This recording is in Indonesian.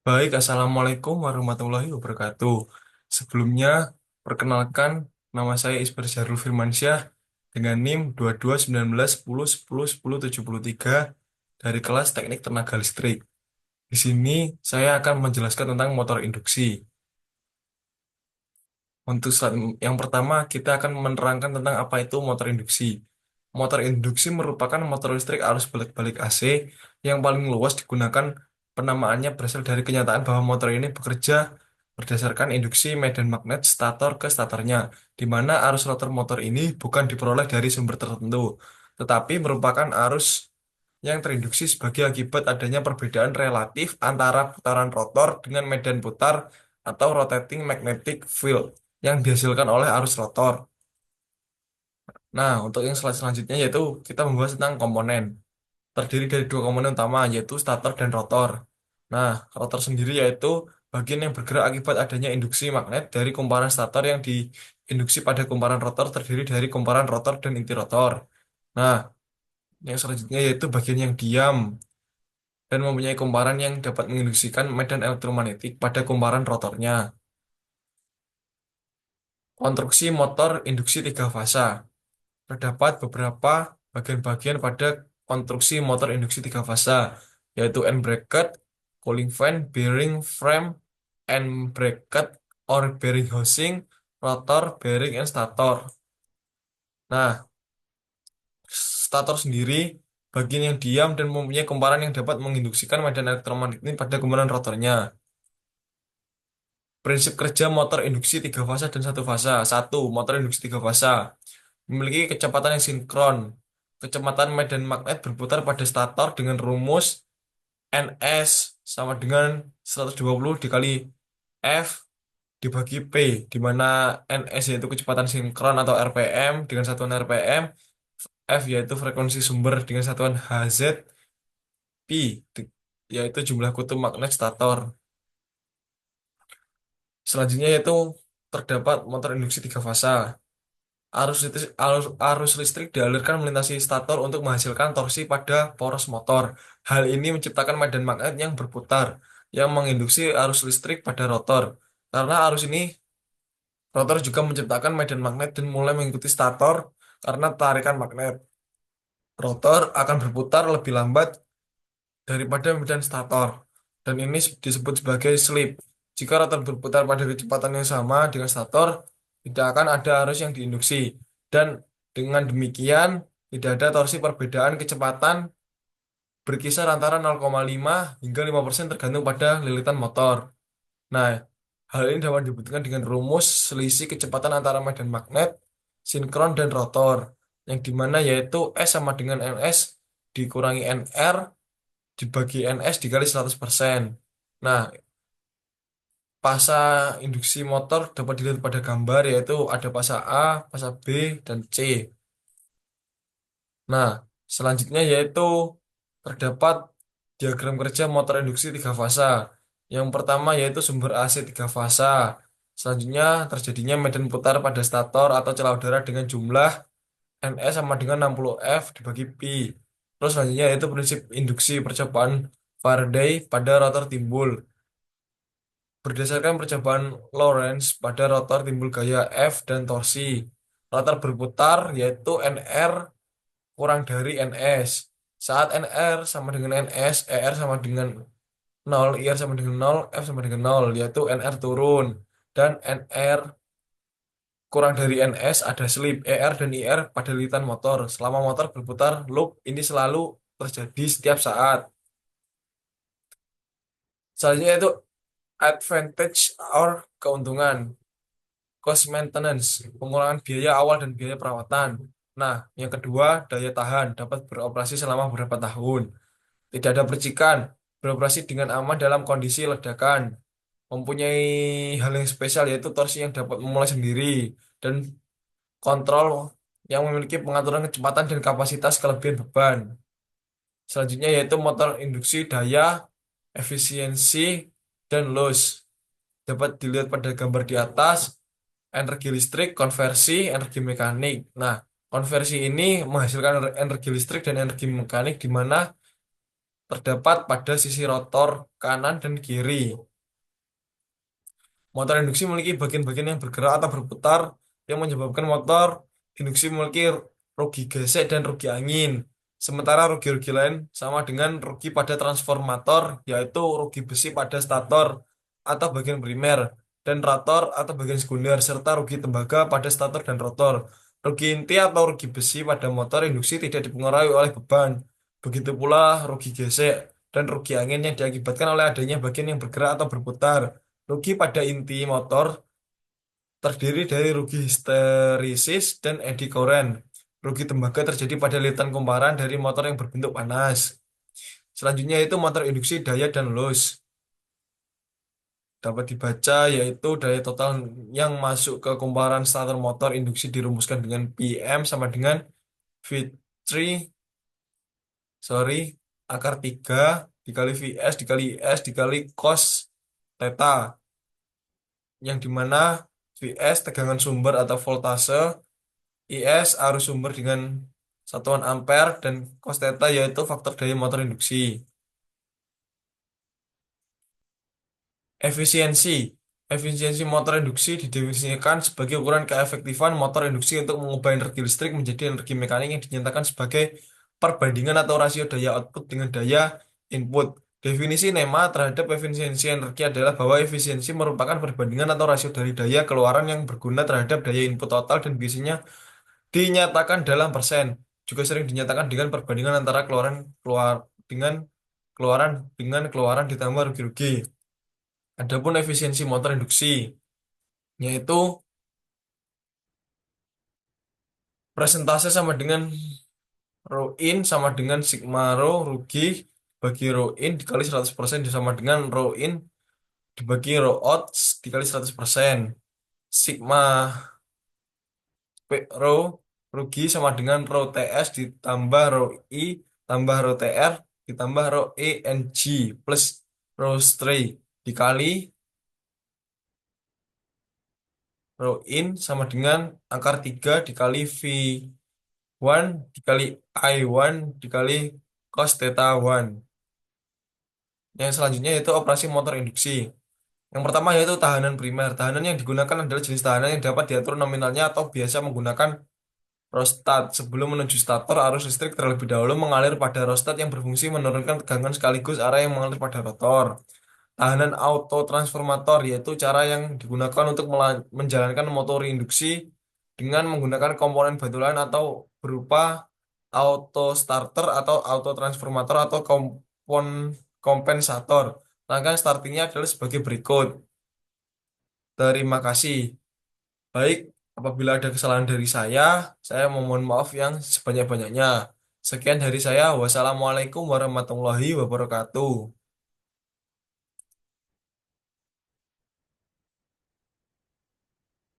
Baik, Assalamualaikum warahmatullahi wabarakatuh. Sebelumnya, perkenalkan, nama saya Isbar Jarul Firmansyah dengan NIM 221910101073 dari kelas Teknik Tenaga Listrik. Di sini, saya akan menjelaskan tentang motor induksi. Untuk yang pertama, kita akan menerangkan tentang apa itu motor induksi. Motor induksi merupakan motor listrik arus balik-balik AC yang paling luas digunakan. Penamaannya berasal dari kenyataan bahwa motor ini bekerja berdasarkan induksi medan magnet stator ke statornya, di mana arus rotor motor ini bukan diperoleh dari sumber tertentu, tetapi merupakan arus yang terinduksi sebagai akibat adanya perbedaan relatif antara putaran rotor dengan medan putar atau rotating magnetic field yang dihasilkan oleh arus rotor. Nah, untuk yang selanjutnya yaitu kita membahas tentang komponen. Terdiri dari dua komponen utama yaitu stator dan rotor. Nah, rotor sendiri yaitu bagian yang bergerak akibat adanya induksi magnet dari kumparan stator yang diinduksi pada kumparan rotor terdiri dari kumparan rotor dan inti rotor. Nah, yang selanjutnya yaitu bagian yang diam dan mempunyai kumparan yang dapat menginduksikan medan elektromagnetik pada kumparan rotornya. Konstruksi motor induksi tiga fasa. Terdapat beberapa bagian-bagian pada konstruksi motor induksi tiga fasa, yaitu end bracket, cooling fan, bearing frame, end bracket or bearing housing, rotor, bearing, and stator. Nah, stator sendiri bagian yang diam dan mempunyai kumparan yang dapat menginduksikan medan elektromagnetik pada kumparan rotornya. Prinsip kerja motor induksi tiga fasa dan satu fasa. Satu, motor induksi tiga fasa memiliki kecepatan yang sinkron. Kecepatan medan magnet berputar pada stator dengan rumus Ns sama dengan 120 dikali F dibagi P, di mana Ns yaitu kecepatan sinkron atau RPM dengan satuan RPM, F yaitu frekuensi sumber dengan satuan Hz, P yaitu jumlah kutub magnet stator. Selanjutnya yaitu terdapat motor induksi tiga fasa. Arus listrik dialirkan melintasi stator untuk menghasilkan torsi pada poros motor. Hal ini menciptakan medan magnet yang berputar, yang menginduksi arus listrik pada rotor. Karena arus ini, rotor juga menciptakan medan magnet dan mulai mengikuti stator karena tarikan magnet. Rotor akan berputar lebih lambat daripada medan stator, dan ini disebut sebagai slip. Jika rotor berputar pada kecepatan yang sama dengan stator, tidak akan ada arus yang diinduksi, dan dengan demikian tidak ada torsi. Perbedaan kecepatan berkisar antara 0,5 hingga 5% tergantung pada lilitan motor. Nah, hal ini dapat dibuktikan dengan rumus selisih kecepatan antara medan magnet, sinkron, dan rotor, yang dimana yaitu S sama dengan NS dikurangi NR dibagi NS dikali 100%. Nah, pasa induksi motor dapat dilihat pada gambar yaitu ada pasa A, pasa B, dan C. Nah, selanjutnya yaitu terdapat diagram kerja motor induksi tiga fasa. Yang pertama yaitu sumber AC tiga fasa. Selanjutnya terjadinya medan putar pada stator atau celah udara dengan jumlah NS sama dengan 60 F dibagi pi. Terus selanjutnya yaitu prinsip induksi percobaan Faraday pada rotor timbul. Berdasarkan percobaan Lorentz pada rotor timbul gaya F dan torsi. Rotor berputar yaitu NR kurang dari NS. Saat NR sama dengan NS, ER sama dengan 0, IR sama dengan 0, F sama dengan 0, yaitu NR turun. Dan NR kurang dari NS ada slip. ER dan IR pada lilitan motor. Selama motor berputar, loop ini selalu terjadi setiap saat. Selanjutnya itu advantage or keuntungan. Cost maintenance, pengurangan biaya awal dan biaya perawatan. Nah, yang kedua, daya tahan, dapat beroperasi selama beberapa tahun. Tidak ada percikan, beroperasi dengan aman dalam kondisi ledakan. Mempunyai hal yang spesial yaitu torsi yang dapat memulai sendiri dan kontrol yang memiliki pengaturan kecepatan dan kapasitas kelebihan beban. Selanjutnya yaitu motor induksi daya, efisiensi, dan loss. Dapat dilihat pada gambar di atas, energi listrik, konversi, energi mekanik. Nah, konversi ini menghasilkan energi listrik dan energi mekanik di mana terdapat pada sisi rotor kanan dan kiri. Motor induksi memiliki bagian-bagian yang bergerak atau berputar yang menyebabkan motor induksi memiliki rugi gesek dan rugi angin. Sementara rugi-rugi lain sama dengan rugi pada transformator, yaitu rugi besi pada stator atau bagian primer dan rotor atau bagian sekunder, serta rugi tembaga pada stator dan rotor. Rugi inti atau rugi besi pada motor induksi tidak dipengaruhi oleh beban. Begitu pula rugi gesek dan rugi angin yang diakibatkan oleh adanya bagian yang bergerak atau berputar. Rugi pada inti motor terdiri dari rugi histerisis dan eddy current. Rugi tembaga terjadi pada lilitan kumparan dari motor yang berbentuk panas. Selanjutnya itu motor induksi daya dan loss. Dapat dibaca yaitu daya total yang masuk ke kumparan starter motor induksi dirumuskan dengan PM sama dengan V3, sorry, akar 3 dikali VS dikali S dikali cos theta, yang dimana VS tegangan sumber atau voltase, IS arus sumber dengan satuan ampere, dan cos theta yaitu faktor daya motor induksi. Efisiensi. Efisiensi motor induksi didefinisikan sebagai ukuran keefektifan motor induksi untuk mengubah energi listrik menjadi energi mekanik yang dinyatakan sebagai perbandingan atau rasio daya output dengan daya input. Definisi NEMA terhadap efisiensi energi adalah bahwa efisiensi merupakan perbandingan atau rasio dari daya keluaran yang berguna terhadap daya input total dan biasanya dinyatakan dalam persen. Juga sering dinyatakan dengan perbandingan antara dengan keluaran keluaran ditambah rugi-rugi. Adapun efisiensi motor induksi, yaitu presentase sama dengan rho in sama dengan sigma rho rugi bagi rho in dikali 100% sama dengan rho in dibagi rho out dikali 100%. Sigma rho rugi sama dengan rho TS ditambah rho I tambah rho TR ditambah rho E N G plus rho stray dikali rho in sama dengan akar 3 dikali V1 dikali I1 dikali cos theta 1. Yang selanjutnya yaitu operasi motor induksi. Yang pertama yaitu tahanan primer. Tahanan yang digunakan adalah jenis tahanan yang dapat diatur nominalnya atau biasa menggunakan rostat. Sebelum menuju stator, arus listrik terlebih dahulu mengalir pada rostat yang berfungsi menurunkan tegangan sekaligus arah yang mengalir pada rotor. Tahanan autotransformator yaitu cara yang digunakan untuk menjalankan motor induksi dengan menggunakan komponen bantuan atau berupa auto starter atau auto transformator atau kompensator. Rangkaian startingnya adalah sebagai berikut. Terima kasih. Baik, apabila ada kesalahan dari saya memohon maaf yang sebanyak-banyaknya. Sekian dari saya. Wassalamualaikum warahmatullahi wabarakatuh.